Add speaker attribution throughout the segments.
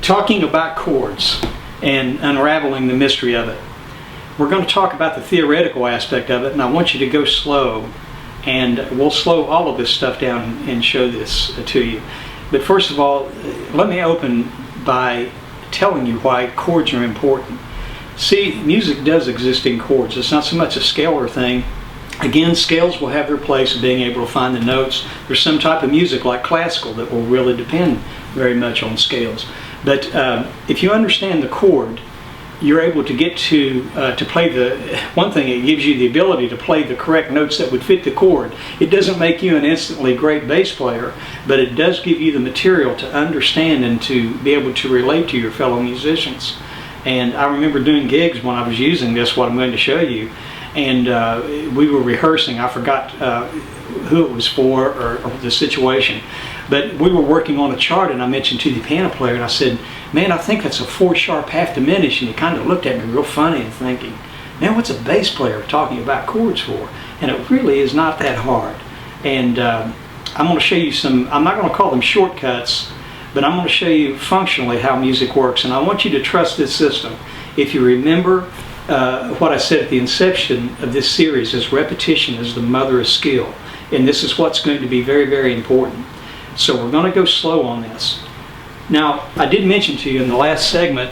Speaker 1: talking about chords and unraveling the mystery of it. We're going to talk about the theoretical aspect of it, and I want you to go slow, and we'll slow all of this stuff down and show this to you. But first of all, let me open by telling you why chords are important. See, music does exist in chords. It's not so much a scalar thing. Again, scales will have their place of being able to find the notes. There's some type of music like classical that will really depend very much on scales. But if you understand the chord, you're able to get to play the, one thing, it gives you the ability to play the correct notes that would fit the chord. It doesn't make you an instantly great bass player, but it does give you the material to understand and to be able to relate to your fellow musicians. And I remember doing gigs when I was using this, what I'm going to show you, and we were rehearsing. I forgot who it was for or the situation, but we were working on a chart, and I mentioned to the piano player, and I said, "Man, I think that's a 4-sharp half diminished." And he kind of looked at me real funny and thinking, "Man, what's a bass player talking about chords for?" And it really is not that hard. And I'm going to show you some, I'm not going to call them shortcuts, but I'm going to show you functionally how music works. And I want you to trust this system. If you remember what I said at the inception of this series, is repetition is the mother of skill. And this is what's going to be very, very important. So we're going to go slow on this. Now, I did mention to you in the last segment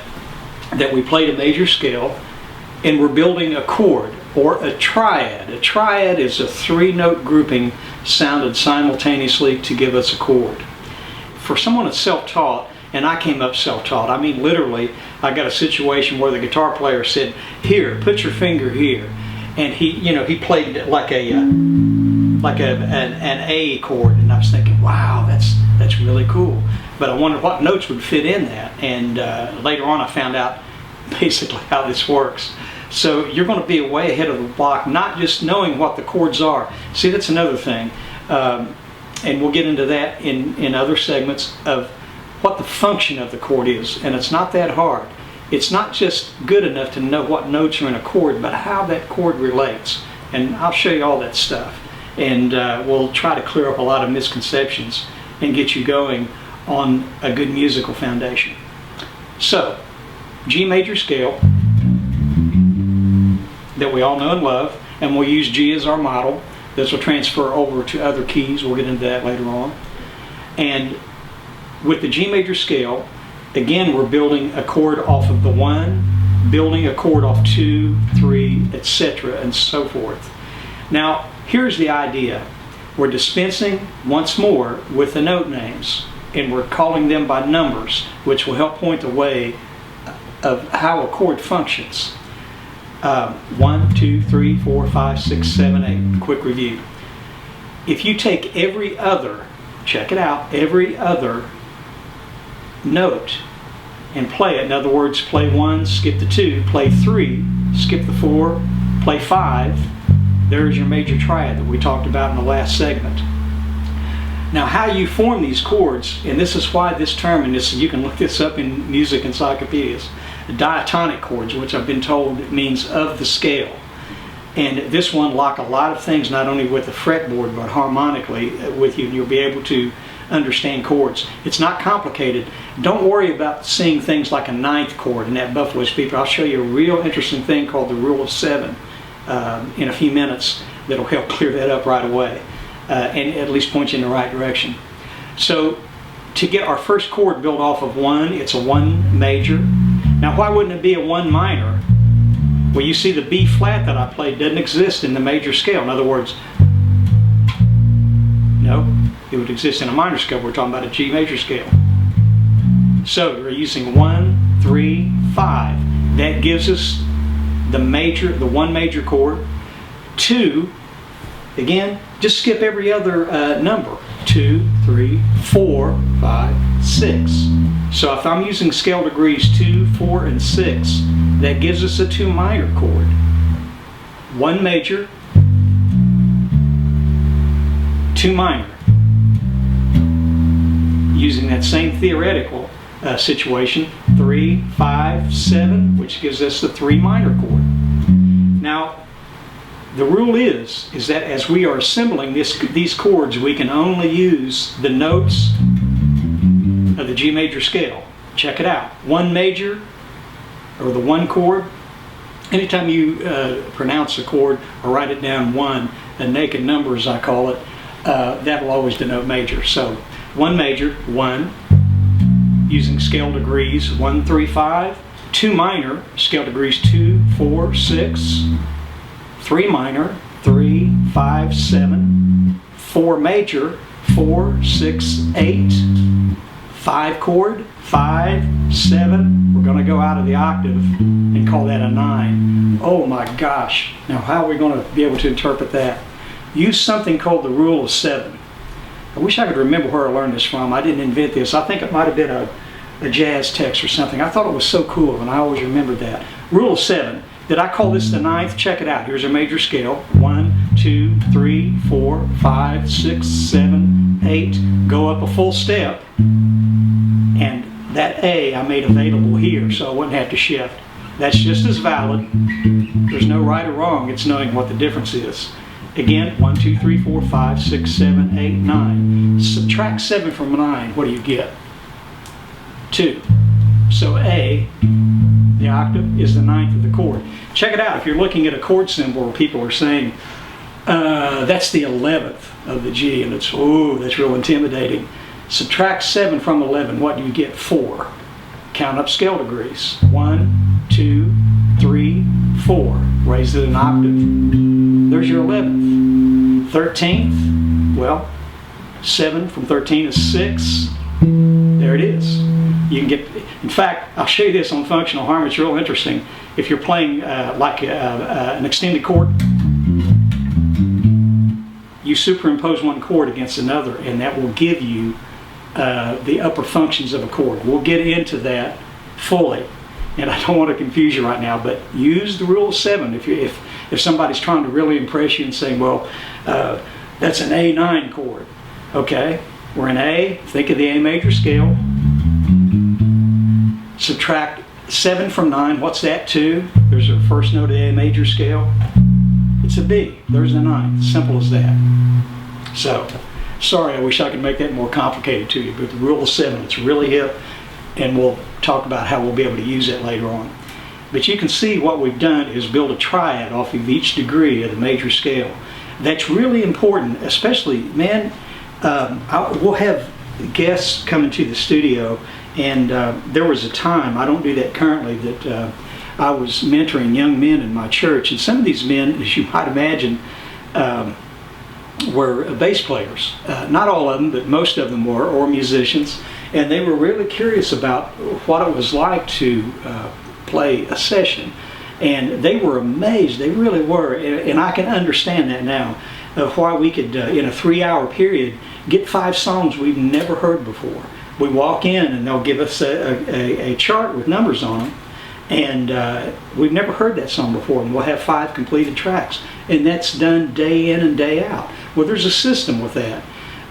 Speaker 1: that we played a major scale and we're building a chord or a triad. A triad is a 3-note grouping sounded simultaneously to give us a chord. For someone that's self-taught, and I came up self-taught, I mean literally, I got a situation where the guitar player said, "Here, put your finger here," and he played like an A chord, and I was thinking, wow, that's really cool. But I wondered what notes would fit in that, and later on I found out basically how this works. So you're going to be way ahead of the block, not just knowing what the chords are. See, that's another thing, and we'll get into that in other segments of what the function of the chord is, and it's not that hard. It's not just good enough to know what notes are in a chord, but how that chord relates, and I'll show you all that stuff, and we'll try to clear up a lot of misconceptions and get you going on a good musical foundation. So, G major scale that we all know and love, and we'll use G as our model. This will transfer over to other keys. We'll get into that later on. And with the G major scale, again, we're building a chord off of the 1, building a chord off 2, 3, etc., and so forth. Now, here's the idea. We're dispensing once more with the note names, and we're calling them by numbers, which will help point the way of how a chord functions. 1, 2, 3, 4, 5, 6, 7, 8. Quick review. If you take every other, check it out, every other note and play it, in other words, play 1, skip the 2, play 3, skip the 4, play 5, there's your major triad that we talked about in the last segment. Now, how you form these chords, and this is why this term, and this, you can look this up in music encyclopedias, diatonic chords, which I've been told means of the scale. And this one lock a lot of things, not only with the fretboard, but harmonically with you, and you'll be able to understand chords. It's not complicated. Don't worry about seeing things like a 9th chord in that Buffalo Speaker. I'll show you a real interesting thing called the rule of 7 in a few minutes that'll help clear that up right away and at least point you in the right direction. So to get our first chord built off of 1, it's a 1 major. Now, why wouldn't it be a 1 minor? Well, you see the B flat that I played doesn't exist in the major scale. In other words, no, it would exist in a minor scale. We're talking about a G major scale. So we're using 1, 3, 5. That gives us the 1 major chord. 2, again, just skip every other number. 2, 3, 4, 5, 6. So if I'm using scale degrees 2, 4, and 6, that gives us a 2 minor chord. 1 major, 2 minor. Using that same theoretical situation, 3, 5, 7, which gives us the 3 minor chord. Now, the rule is that as we are assembling these chords, we can only use the notes of the G major scale. check it out. One major, or the one chord, anytime you pronounce a chord or write it down one, a naked number as I call it, that will always denote major. So one major, 1, using scale degrees 1, 3, 5. 2 minor, scale degrees 2, 4, 6. 3 minor, 3, 5, 7. 4 major, 4, 6, 8. 5 chord, 5, 7. We're going to go out of the octave and call that a 9. Oh my gosh. Now how are we going to be able to interpret that? Use something called the rule of 7. I wish I could remember where I learned this from. I didn't invent this. I think it might have been a jazz text or something. I thought it was so cool and I always remembered that. Rule of 7. Did I call this the 9th? Check it out. Here's a major scale. 1, 2, 3, 4, 5, 6, 7, 8. Go up a full step. And that A I made available here so I wouldn't have to shift. That's just as valid. There's no right or wrong. It's knowing what the difference is. Again, 1, 2, 3, 4, 5, 6, 7, 8, 9. Subtract 7 from 9. What do you get? 2. So A, the octave, is the 9th of the chord. Check it out. If you're looking at a chord symbol where people are saying, that's the 11th of the G, and it's, ooh, that's real intimidating. Subtract 7 from 11. What do you get? 4. Count up scale degrees. 1, 2, 3, 4. Raise it an octave. There's your 11th. 13th, well, 7 from 13 is 6. There it is. You can get, in fact, I'll show you this on functional harmony. It's real interesting. If you're playing like an extended chord, you superimpose one chord against another, and that will give you the upper functions of a chord. We'll get into that fully, and I don't want to confuse you right now, but use the rule of 7. If somebody's trying to really impress you and saying, well, that's an A9 chord. Okay, we're in A. Think of the A major scale. Subtract 7 from 9. What's that? 2. There's our first note of the A major scale. It's a B. There's the 9th. Simple as that. So, sorry, I wish I could make that more complicated to you, but the rule of 7, it's really hip, and we'll talk about how we'll be able to use it later on. But you can see what we've done is build a triad off of each degree of the major scale. That's really important, especially, man, we'll have guests coming to the studio, and there was a time, I don't do that currently, that I was mentoring young men in my church, and some of these men, as you might imagine, were bass players. Not all of them, but most of them were, or musicians, and they were really curious about what it was like to play a session, and they were amazed. They really were, and I can understand that now, of why we could in a 3-hour period get 5 songs we've never heard before. We walk in and they'll give us a chart with numbers on them, and we've never heard that song before, and we'll have 5 completed tracks, and that's done day in and day out. Well, there's a system with that.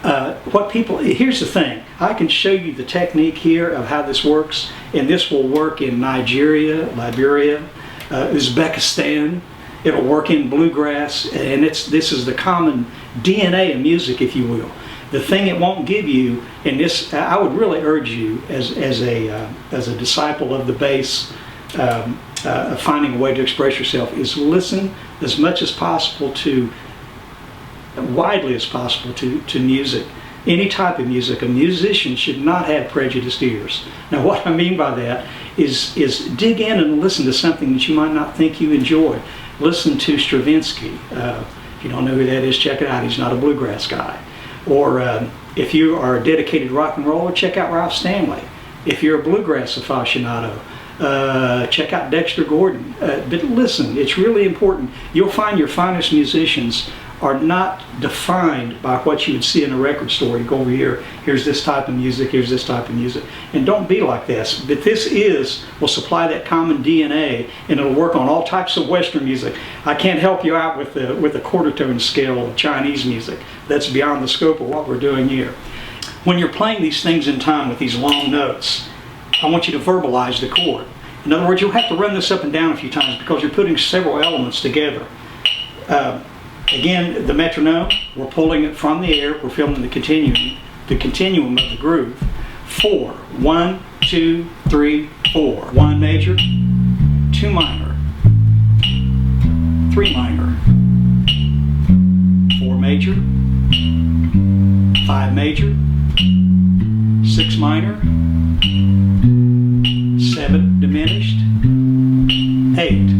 Speaker 1: Here's the thing, I can show you the technique here of how this works, and this will work in Nigeria, Liberia, Uzbekistan. It'll work in bluegrass, and this is the common DNA of music, if you will. The thing it won't give you, and this I would really urge you as a disciple of the bass, finding a way to express yourself, is listen as much as possible widely as possible to music. Any type of music. A musician should not have prejudiced ears. Now what I mean by that is dig in and listen to something that you might not think you enjoy. Listen to Stravinsky. If you don't know who that is, check it out. He's not a bluegrass guy. Or if you are a dedicated rock and roller, check out Ralph Stanley. If you're a bluegrass aficionado, check out Dexter Gordon. But listen, it's really important. You'll find your finest musicians are not defined by what you would see in a record store. You go over here, here's this type of music, here's this type of music. And don't be like this. But this will supply that common DNA, and it'll work on all types of Western music. I can't help you out with the quarter tone scale of Chinese music. That's beyond the scope of what we're doing here. When you're playing these things in time with these long notes, I want you to verbalize the chord. In other words, you'll have to run this up and down a few times because you're putting several elements together. Again, the metronome, we're pulling it from the air, we're feeling the continuum of the groove. 4. 1, 2, 3, 4. 1 major, 2 minor, 3 minor, 4 major, 5 major, 6 minor, 7 diminished, 8.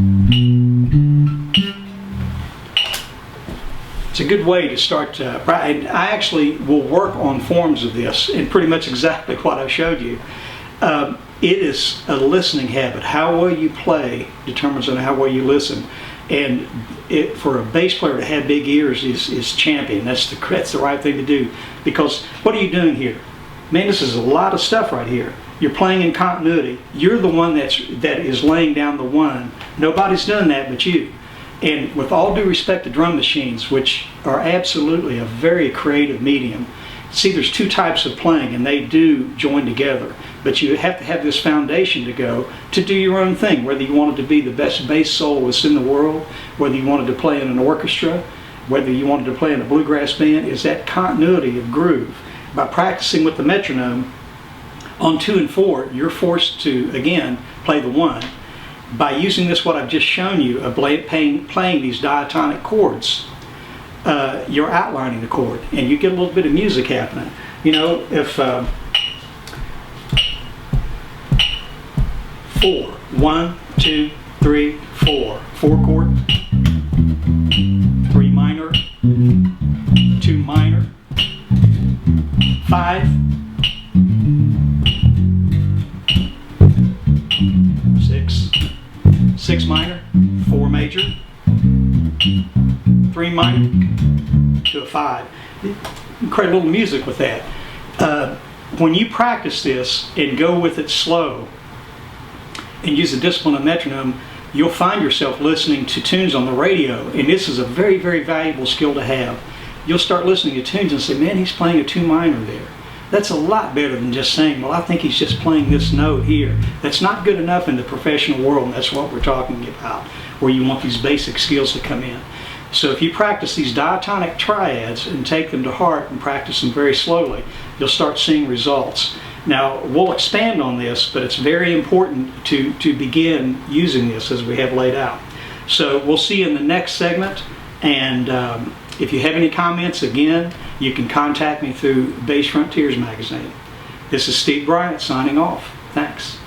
Speaker 1: It's a good way to start. I actually will work on forms of this, and pretty much exactly what I showed you. It is a listening habit. How well you play determines on how well you listen. And for a bass player to have big ears is champion. That's the right thing to do. Because what are you doing here? Man, this is a lot of stuff right here. You're playing in continuity. You're the one that is laying down the 1. Nobody's done that but you. And with all due respect to drum machines, which are absolutely a very creative medium, see, there's 2 types of playing, and they do join together. But you have to have this foundation to go to do your own thing, whether you wanted to be the best bass soloist in the world, whether you wanted to play in an orchestra, whether you wanted to play in a bluegrass band, is that continuity of groove. By practicing with the metronome on 2 and 4, you're forced to, again, play the 1. By using this, what I've just shown you, of playing these diatonic chords, you're outlining the chord, and you get a little bit of music happening. You know, if 4, 1, 2, 3, 4, 4 chord, 3 minor, 2 minor, 5, 6 minor, 4 major, 3 minor, to a 5. You can create a little music with that. When you practice this and go with it slow and use the discipline of metronome, you'll find yourself listening to tunes on the radio, and this is a very, very valuable skill to have. You'll start listening to tunes and say, man, he's playing a 2 minor there. That's a lot better than just saying, well, I think he's just playing this note here. That's not good enough in the professional world, and that's what we're talking about, where you want these basic skills to come in. So if you practice these diatonic triads and take them to heart and practice them very slowly, you'll start seeing results. Now, we'll expand on this, but it's very important to begin using this as we have laid out. So we'll see you in the next segment, and if you have any comments, again, you can contact me through Bass Frontiers magazine. This is Steve Bryant signing off. Thanks.